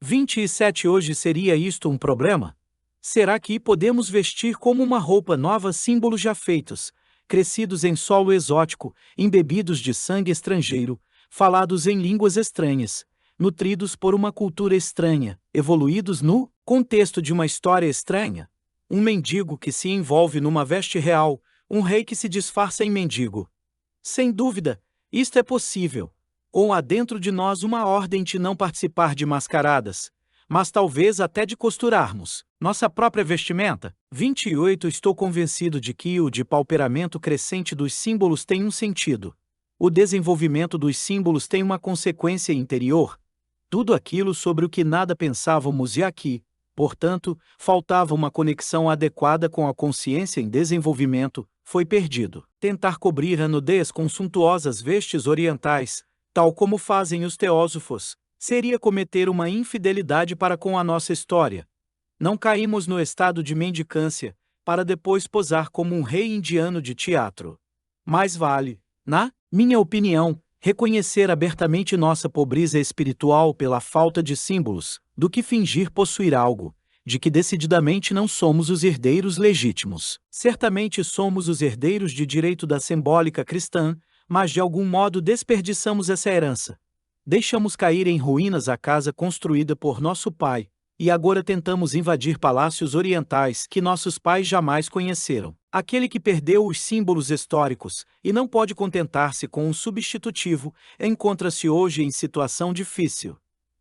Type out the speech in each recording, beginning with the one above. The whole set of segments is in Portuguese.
27 Hoje seria isto um problema? Será que podemos vestir como uma roupa nova símbolos já feitos, crescidos em solo exótico, embebidos de sangue estrangeiro, falados em línguas estranhas, nutridos por uma cultura estranha, evoluídos no contexto de uma história estranha? Um mendigo que se envolve numa veste real, um rei que se disfarça em mendigo. Sem dúvida, isto é possível. Ou há dentro de nós uma ordem de não participar de mascaradas, mas talvez até de costurarmos nossa própria vestimenta. 28 Estou convencido de que o depauperamento crescente dos símbolos tem um sentido. O desenvolvimento dos símbolos tem uma consequência interior. Tudo aquilo sobre o que nada pensávamos e aqui, portanto, faltava uma conexão adequada com a consciência em desenvolvimento, foi perdido. Tentar cobrir a nudez com suntuosas vestes orientais, tal como fazem os teósofos, seria cometer uma infidelidade para com a nossa história. Não caímos no estado de mendicância, para depois posar como um rei indiano de teatro. Mais vale, na minha opinião, reconhecer abertamente nossa pobreza espiritual pela falta de símbolos, do que fingir possuir algo, de que decididamente não somos os herdeiros legítimos. Certamente somos os herdeiros de direito da simbólica cristã, mas de algum modo desperdiçamos essa herança. Deixamos cair em ruínas a casa construída por nosso pai, e agora tentamos invadir palácios orientais que nossos pais jamais conheceram. Aquele que perdeu os símbolos históricos e não pode contentar-se com um substitutivo, encontra-se hoje em situação difícil.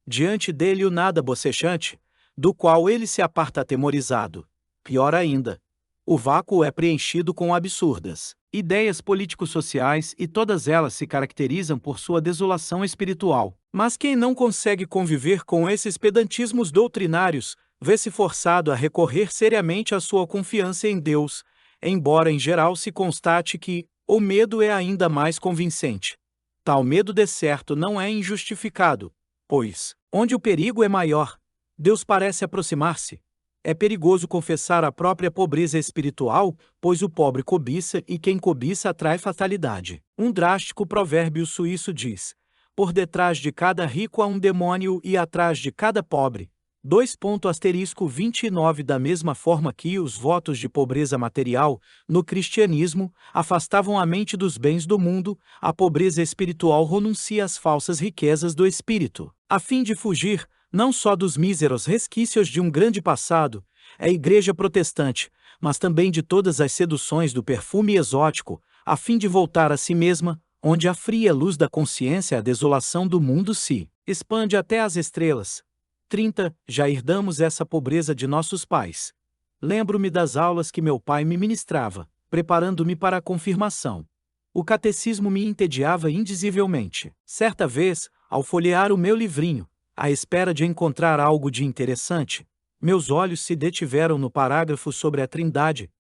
Diante dele o nada bocejante, do qual ele se aparta atemorizado. Pior ainda, o vácuo é preenchido com absurdas ideias político-sociais e todas elas se caracterizam por sua desolação espiritual. Mas quem não consegue conviver com esses pedantismos doutrinários, vê-se forçado a recorrer seriamente à sua confiança em Deus, embora em geral se constate que o medo é ainda mais convincente. Tal medo de certo não é injustificado, pois, onde o perigo é maior, Deus parece aproximar-se. É perigoso confessar a própria pobreza espiritual, pois o pobre cobiça e quem cobiça atrai fatalidade. Um drástico provérbio suíço diz: por detrás de cada rico há um demônio e atrás de cada pobre. 2.29 Da mesma forma que os votos de pobreza material, no cristianismo, afastavam a mente dos bens do mundo, a pobreza espiritual renuncia às falsas riquezas do espírito. A fim de fugir, não só dos míseros resquícios de um grande passado, é a Igreja protestante, mas também de todas as seduções do perfume exótico, a fim de voltar a si mesma, onde a fria luz da consciência e a desolação do mundo se expande até as estrelas. 30 Já herdamos essa pobreza de nossos pais. Lembro-me das aulas que meu pai me ministrava, preparando-me para a confirmação. O catecismo me entediava indizivelmente. Certa vez, ao folhear o meu livrinho, à espera de encontrar algo de interessante, meus olhos se detiveram no parágrafo sobre a Trindade.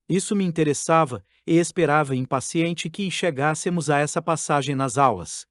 Isso me interessava e esperava impaciente que chegássemos a essa passagem nas aulas.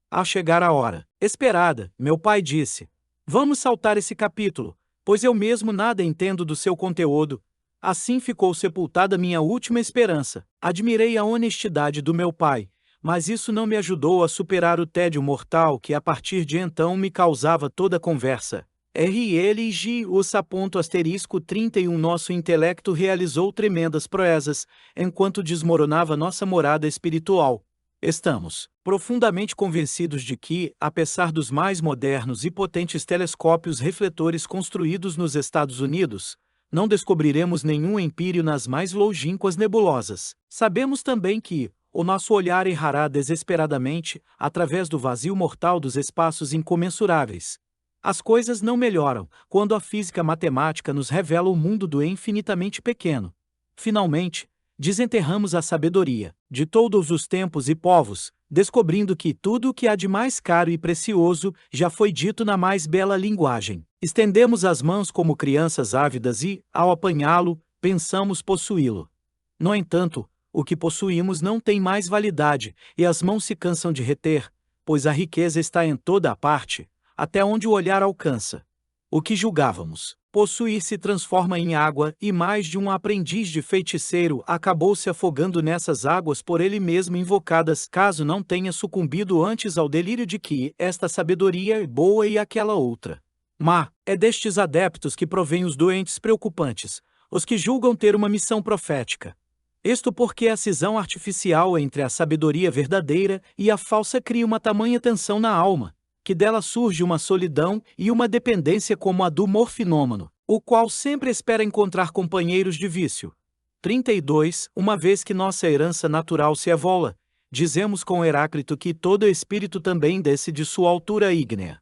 Ao chegar a hora esperada, meu pai disse: vamos saltar esse capítulo, pois eu mesmo nada entendo do seu conteúdo. Assim ficou sepultada minha última esperança. Admirei a honestidade do meu pai, mas isso não me ajudou a superar o tédio mortal que a partir de então me causava toda a conversa. RLG-31 Nosso intelecto realizou tremendas proezas, enquanto desmoronava nossa morada espiritual. Estamos profundamente convencidos de que, apesar dos mais modernos e potentes telescópios refletores construídos nos Estados Unidos, não descobriremos nenhum empírio nas mais longínquas nebulosas. Sabemos também que o nosso olhar errará desesperadamente através do vazio mortal dos espaços incomensuráveis. As coisas não melhoram quando a física matemática nos revela o mundo do infinitamente pequeno. Finalmente, desenterramos a sabedoria de todos os tempos e povos, descobrindo que tudo o que há de mais caro e precioso já foi dito na mais bela linguagem. Estendemos as mãos como crianças ávidas e, ao apanhá-lo, pensamos possuí-lo. No entanto, o que possuímos não tem mais validade, e as mãos se cansam de reter, pois a riqueza está em toda a parte, até onde o olhar alcança. O que julgávamos possuir se transforma em água, e mais de um aprendiz de feiticeiro acabou se afogando nessas águas por ele mesmo invocadas, caso não tenha sucumbido antes ao delírio de que esta sabedoria é boa e aquela outra Má é destes adeptos que provém os doentes preocupantes, os que julgam ter uma missão profética. Isto porque a cisão artificial entre a sabedoria verdadeira e a falsa cria uma tamanha tensão na alma, que dela surge uma solidão e uma dependência como a do morfinômano, o qual sempre espera encontrar companheiros de vício. 32. Uma vez que nossa herança natural se evola, dizemos com Heráclito que todo espírito também desce de sua altura ígnea.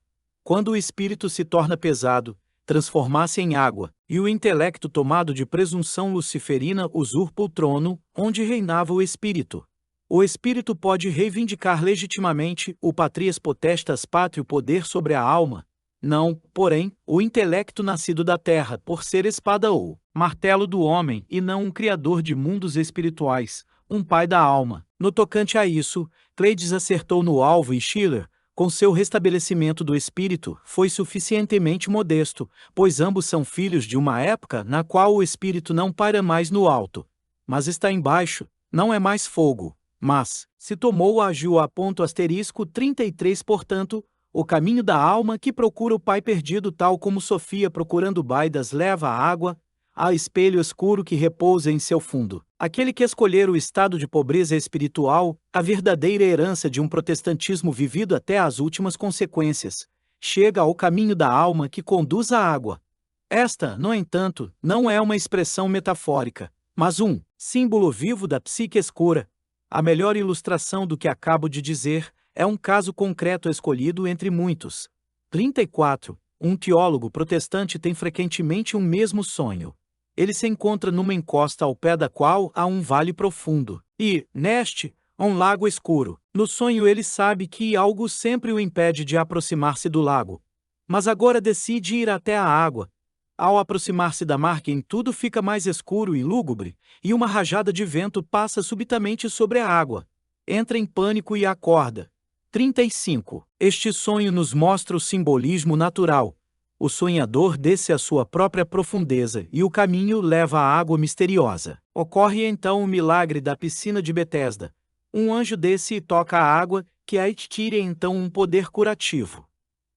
Quando o espírito se torna pesado, transforma-se em água, e o intelecto tomado de presunção luciferina usurpa o trono, onde reinava o espírito. O espírito pode reivindicar legitimamente o patrias potestas pátrio poder sobre a alma. Não, porém, o intelecto nascido da terra, por ser espada ou martelo do homem e não um criador de mundos espirituais, um pai da alma. No tocante a isso, Cleides acertou no alvo e Schiller, com seu restabelecimento do espírito, foi suficientemente modesto, pois ambos são filhos de uma época na qual o espírito não paira mais no alto, mas está embaixo, não é mais fogo, mas se tomou agiu a ponto asterisco 33, portanto, o caminho da alma que procura o pai perdido, tal como Sofia procurando Baidas leva a água, a espelho escuro que repousa em seu fundo. Aquele que escolher o estado de pobreza espiritual, a verdadeira herança de um protestantismo vivido até as últimas consequências, chega ao caminho da alma que conduz à água. Esta, no entanto, não é uma expressão metafórica, mas um símbolo vivo da psique escura. A melhor ilustração do que acabo de dizer é um caso concreto escolhido entre muitos. 34. Um teólogo protestante tem frequentemente um mesmo sonho. Ele se encontra numa encosta ao pé da qual há um vale profundo, e, neste, um lago escuro. No sonho ele sabe que algo sempre o impede de aproximar-se do lago. Mas agora decide ir até a água. Ao aproximar-se da margem tudo fica mais escuro e lúgubre, e uma rajada de vento passa subitamente sobre a água. Entra em pânico e acorda. 35. Este sonho nos mostra o simbolismo natural. O sonhador desce à sua própria profundeza e o caminho leva à água misteriosa. Ocorre então o milagre da piscina de Betesda. Um anjo desce e toca a água, que a tira então um poder curativo.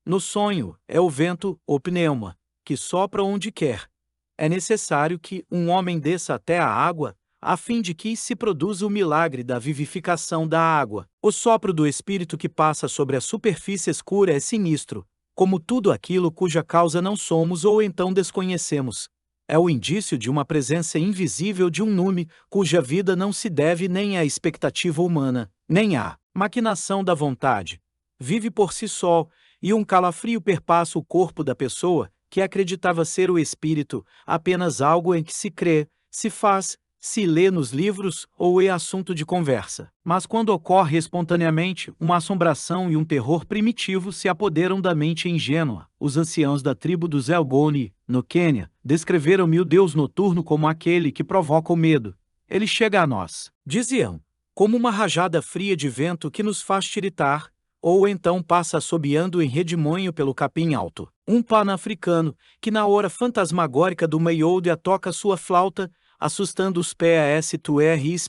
No sonho, é o vento, o pneuma, que sopra onde quer. É necessário que um homem desça até a água, a fim de que se produza o milagre da vivificação da água. O sopro do espírito que passa sobre a superfície escura é sinistro, como tudo aquilo cuja causa não somos ou então desconhecemos. É o indício de uma presença invisível de um nume, cuja vida não se deve nem à expectativa humana, nem à maquinação da vontade. Vive por si só, e um calafrio perpassa o corpo da pessoa, que acreditava ser o espírito, apenas algo em que se crê, se faz, se lê nos livros ou é assunto de conversa. Mas quando ocorre espontaneamente, uma assombração e um terror primitivo se apoderam da mente ingênua. Os anciãos da tribo dos Elboni, no Quênia, descreveram-me o Deus noturno como aquele que provoca o medo. Ele chega a nós, diziam, como uma rajada fria de vento que nos faz tiritar, ou então passa assobiando em redemoinho pelo capim alto. Um pan-africano, que na hora fantasmagórica do Meiodia toca sua flauta, assustando os PAS-TURIs.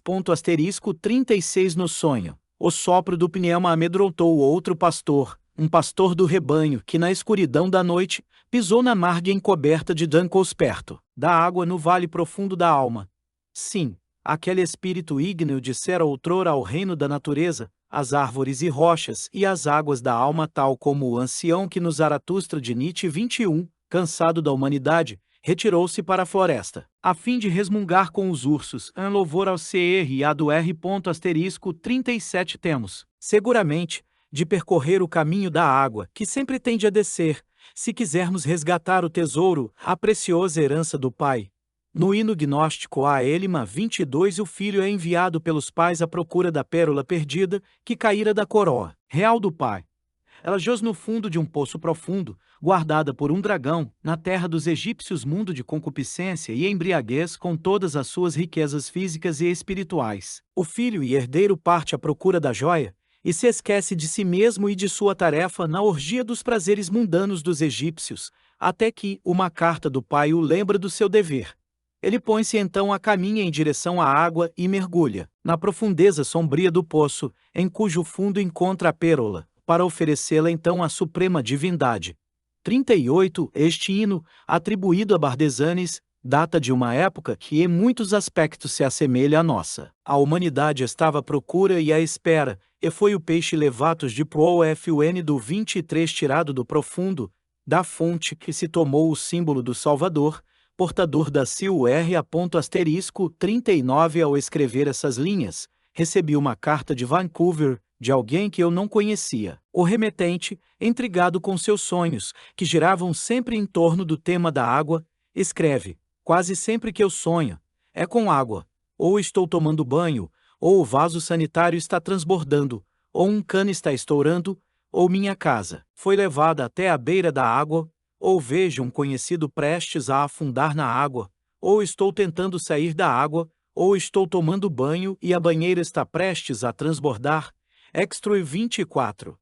36 no sonho. O sopro do pneuma amedrontou outro pastor, um pastor do rebanho, que na escuridão da noite, pisou na margem coberta de dancos perto da água no vale profundo da alma. Sim, aquele espírito ígneo dissera outrora ao reino da natureza, as árvores e rochas e as águas da alma, tal como o ancião que no Zaratustra de Nietzsche 21, cansado da humanidade, retirou-se para a floresta, a fim de resmungar com os ursos, em louvor ao CRA do R.37 temos, seguramente, de percorrer o caminho da água, que sempre tende a descer, se quisermos resgatar o tesouro, a preciosa herança do Pai. No hino gnóstico a Elima 22 o filho é enviado pelos pais à procura da pérola perdida, que caíra da coroa real do Pai. Ela jaz no fundo de um poço profundo, guardada por um dragão, na terra dos egípcios, mundo de concupiscência e embriaguez com todas as suas riquezas físicas e espirituais. O filho e herdeiro parte à procura da joia, e se esquece de si mesmo e de sua tarefa na orgia dos prazeres mundanos dos egípcios, até que uma carta do pai o lembra do seu dever. Ele põe-se então a caminho em direção à água e mergulha, na profundeza sombria do poço, em cujo fundo encontra a pérola, para oferecê-la então à suprema divindade. 38. Este hino, atribuído a Bardesanes, data de uma época que em muitos aspectos se assemelha à nossa. A humanidade estava à procura e à espera, e foi o peixe levatus de Profun do 23 tirado do profundo, da fonte que se tomou o símbolo do Salvador, portador da CUR. 39. Ao escrever essas linhas, recebi uma carta de Vancouver, de alguém que eu não conhecia. O remetente, intrigado com seus sonhos, que giravam sempre em torno do tema da água, escreve: quase sempre que eu sonho, é com água. Ou estou tomando banho, ou o vaso sanitário está transbordando, ou um cano está estourando, ou minha casa foi levada até a beira da água, ou vejo um conhecido prestes a afundar na água, ou estou tentando sair da água, ou estou tomando banho e a banheira está prestes a transbordar. Extra 24.